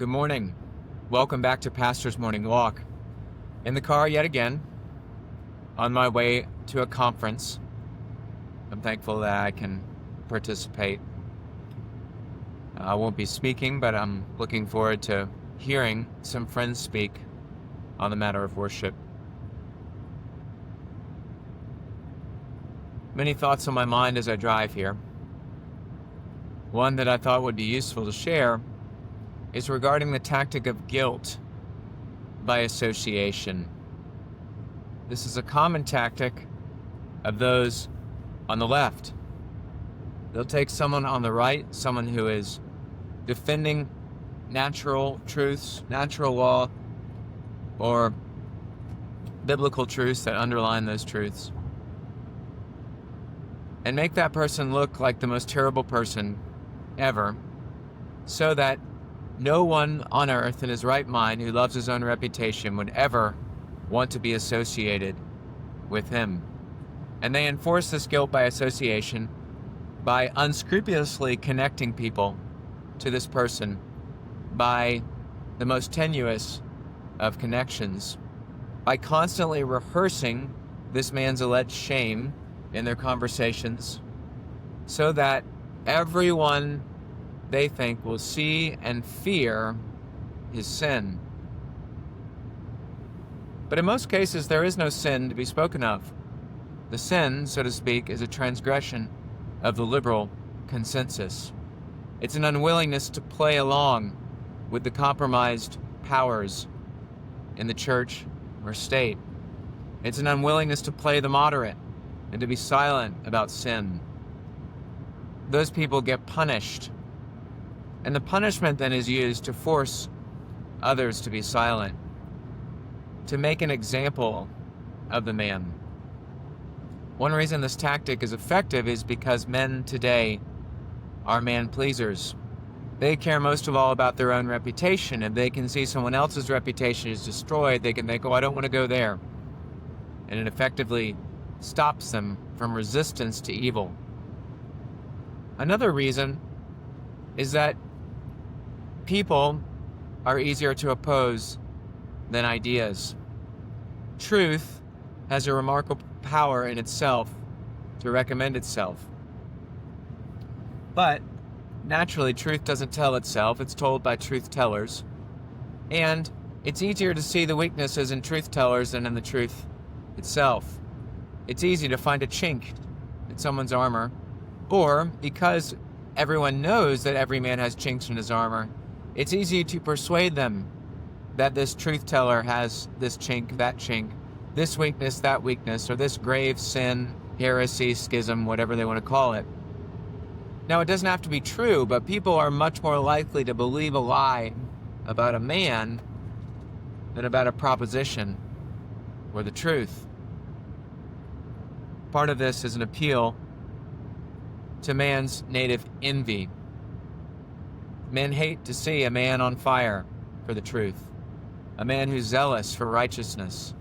Good morning. Welcome back to Pastor's Morning Walk. In the car yet again, on my way to a conference. I'm thankful that I can participate. I won't be speaking, but I'm looking forward to hearing some friends speak on the matter of worship. Many thoughts on my mind as I drive here. One that I thought would be useful to share is regarding the tactic of guilt by association. This is a common tactic of those on the left. They'll take someone on the right, someone who is defending natural truths, natural law, or biblical truths that underline those truths, and make that person look like the most terrible person ever, so that no one on earth in his right mind who loves his own reputation would ever want to be associated with him. And they enforce this guilt by association by unscrupulously connecting people to this person by the most tenuous of connections, by constantly rehearsing this man's alleged shame in their conversations, so that everyone they think will see and fear his sin. But in most cases, there is no sin to be spoken of. The sin, so to speak, is a transgression of the liberal consensus. It's an unwillingness to play along with the compromised powers in the church or state. It's an unwillingness to play the moderate and to be silent about sin. Those people get punished. And the punishment then is used to force others to be silent, to make an example of the man. One reason this tactic is effective is because men today are man-pleasers. They care most of all about their own reputation. If they can see someone else's reputation is destroyed, they can think, oh, I don't want to go there. And it effectively stops them from resistance to evil. Another reason is that people are easier to oppose than ideas. Truth has a remarkable power in itself to recommend itself. But naturally, truth doesn't tell itself. It's told by truth tellers. And it's easier to see the weaknesses in truth tellers than in the truth itself. It's easy to find a chink in someone's armor, or because everyone knows that every man has chinks in his armor, it's easy to persuade them that this truth teller has this chink, that chink, this weakness, that weakness, or this grave sin, heresy, schism, whatever they want to call it. Now, it doesn't have to be true, but people are much more likely to believe a lie about a man than about a proposition or the truth. Part of this is an appeal to man's native envy. Men hate to see a man on fire for the truth, a man who's zealous for righteousness.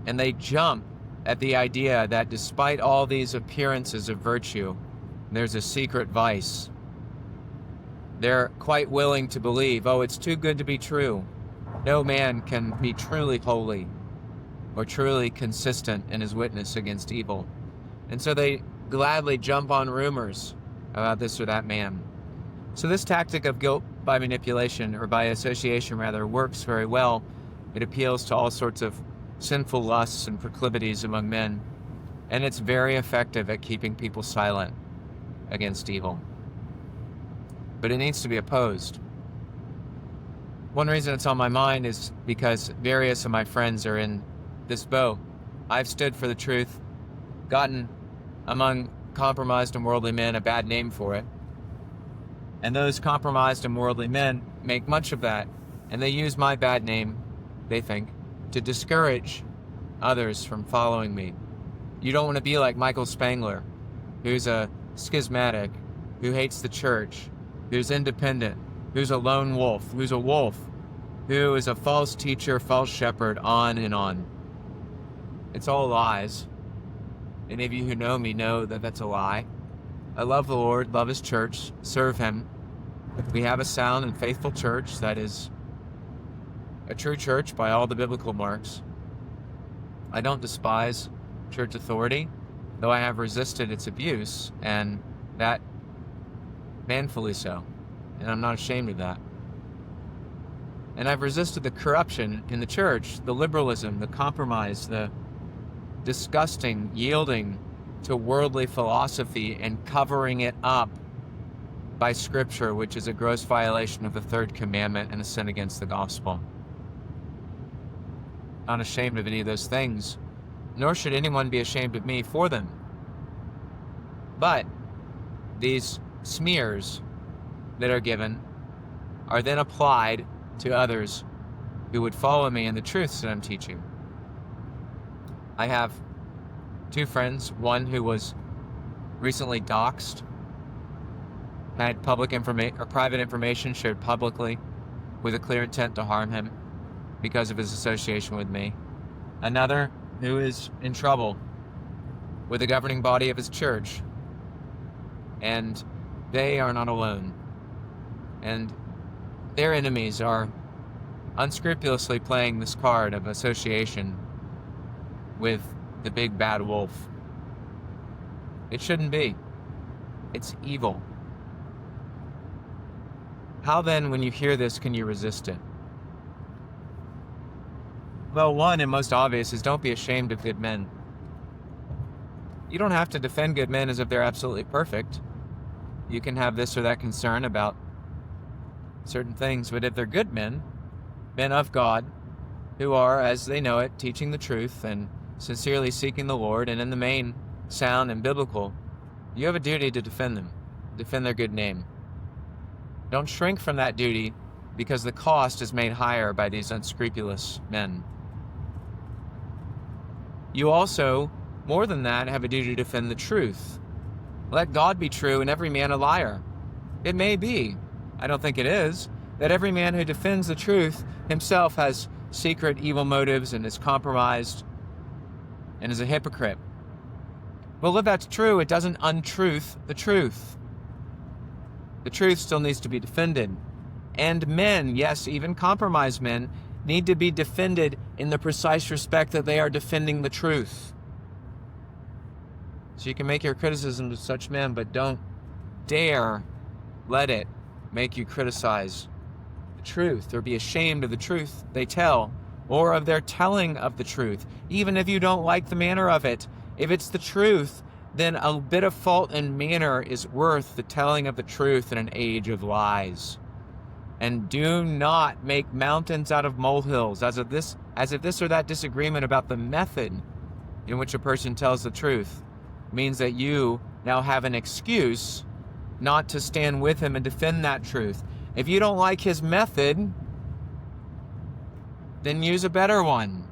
And they jump at the idea that despite all these appearances of virtue, there's a secret vice. They're quite willing to believe, oh, it's too good to be true. No man can be truly holy or truly consistent in his witness against evil. And so they gladly jump on rumors about this or that man. So this tactic of guilt by manipulation, or by association rather, works very well. It appeals to all sorts of sinful lusts and proclivities among men, and it's very effective at keeping people silent against evil. But it needs to be opposed. One reason it's on my mind is because various of my friends are in this boat. I've stood for the truth, gotten among compromised and worldly men a bad name for it. And those compromised and worldly men make much of that, and they use my bad name, they think, to discourage others from following me. You don't want to be like Michael Spangler, who's a schismatic, who hates the church, who's independent, who's a lone wolf, who's a wolf, who is a false teacher, false shepherd, on and on. It's all lies. Any of you who know me know that that's a lie. I love the Lord, love His church, serve Him, We have a sound and faithful church that is a true church by all the biblical marks. I don't despise church authority, though I have resisted its abuse, and that manfully so, and I'm not ashamed of that. And I've resisted the corruption in the church, the liberalism, the compromise, the disgusting yielding to worldly philosophy and covering it up by Scripture, which is a gross violation of the third commandment and a sin against the gospel. Not ashamed of any of those things, nor should anyone be ashamed of me for them. But these smears that are given are then applied to others who would follow me in the truths that I'm teaching. I have two friends, one who was recently doxxed, had public information or private information shared publicly with a clear intent to harm him because of his association with me. Another who is in trouble with the governing body of his church, and they are not alone. And their enemies are unscrupulously playing this card of association with the big bad wolf. It shouldn't be. It's evil. How then, when you hear this, can you resist it? Well, one and most obvious is don't be ashamed of good men. You don't have to defend good men as if they're absolutely perfect. You can have this or that concern about certain things, but if they're good men, men of God, who are, as they know it, teaching the truth and sincerely seeking the Lord, and in the main, sound and biblical, you have a duty to defend them, defend their good name. Don't shrink from that duty because the cost is made higher by these unscrupulous men. You also, more than that, have a duty to defend the truth. Let God be true and every man a liar. It may be, I don't think it is, that every man who defends the truth himself has secret evil motives and is compromised and is a hypocrite. Well, if that's true, it doesn't untruth the truth. The truth still needs to be defended. And men, yes, even compromised men, need to be defended in the precise respect that they are defending the truth. So you can make your criticisms of such men, but don't dare let it make you criticize the truth or be ashamed of the truth they tell or of their telling of the truth, even if you don't like the manner of it. If it's the truth, then a bit of fault in manner is worth the telling of the truth in an age of lies. And do not make mountains out of molehills, as if this or that disagreement about the method in which a person tells the truth means that you now have an excuse not to stand with him and defend that truth. If you don't like his method, then use a better one.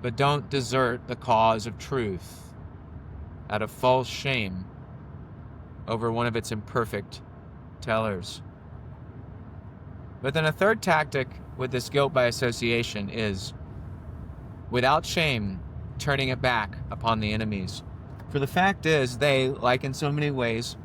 But don't desert the cause of truth out of false shame over one of its imperfect tellers. But then a third tactic with this guilt by association is, without shame, turning it back upon the enemies. For the fact is, they, like in so many ways,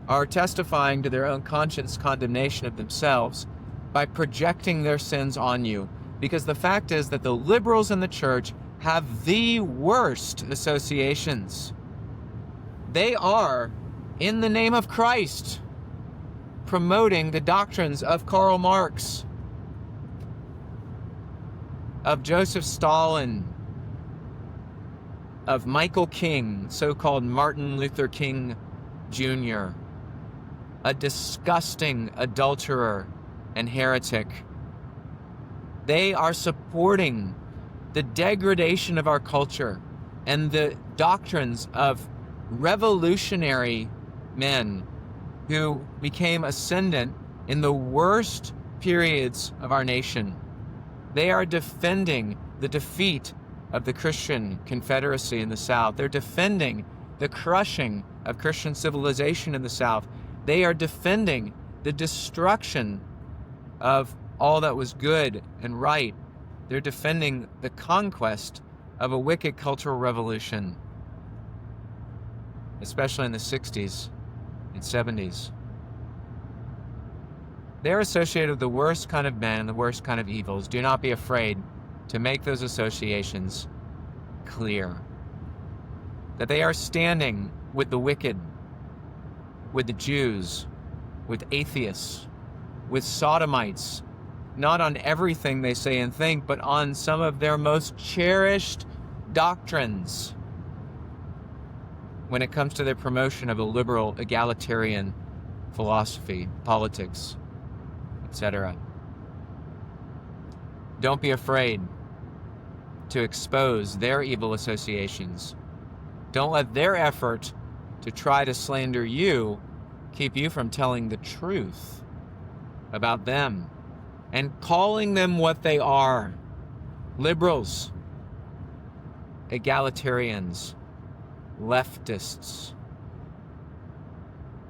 are testifying to their own conscience condemnation of themselves by projecting their sins on you. Because the fact is that the liberals in the church have the worst associations. They are, in the name of Christ, promoting the doctrines of Karl Marx, of Joseph Stalin, of Michael King, so-called Martin Luther King Jr., a disgusting adulterer and heretic. They are supporting the degradation of our culture and the doctrines of revolutionary men who became ascendant in the worst periods of our nation. They are defending the defeat of the Christian Confederacy in the South. They're defending the crushing of Christian civilization in the South. They are defending the destruction of all that was good and right. They're defending the conquest of a wicked cultural revolution, especially in the 60s and 70s. They're associated with the worst kind of men and the worst kind of evils. Do not be afraid to make those associations clear. That they are standing with the wicked, with the Jews, with atheists, with sodomites, not on everything they say and think, but on some of their most cherished doctrines when it comes to their promotion of a liberal, egalitarian philosophy, politics, etc. Don't be afraid to expose their evil associations. Don't let their effort to try to slander you keep you from telling the truth about them and calling them what they are: liberals, egalitarians, leftists.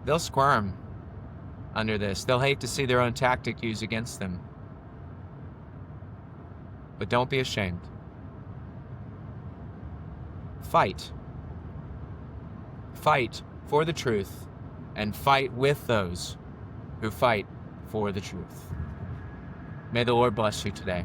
They'll squirm under this. They'll hate to see their own tactic used against them. But don't be ashamed. Fight. Fight for the truth, and fight with those who fight for the truth. May the Lord bless you today.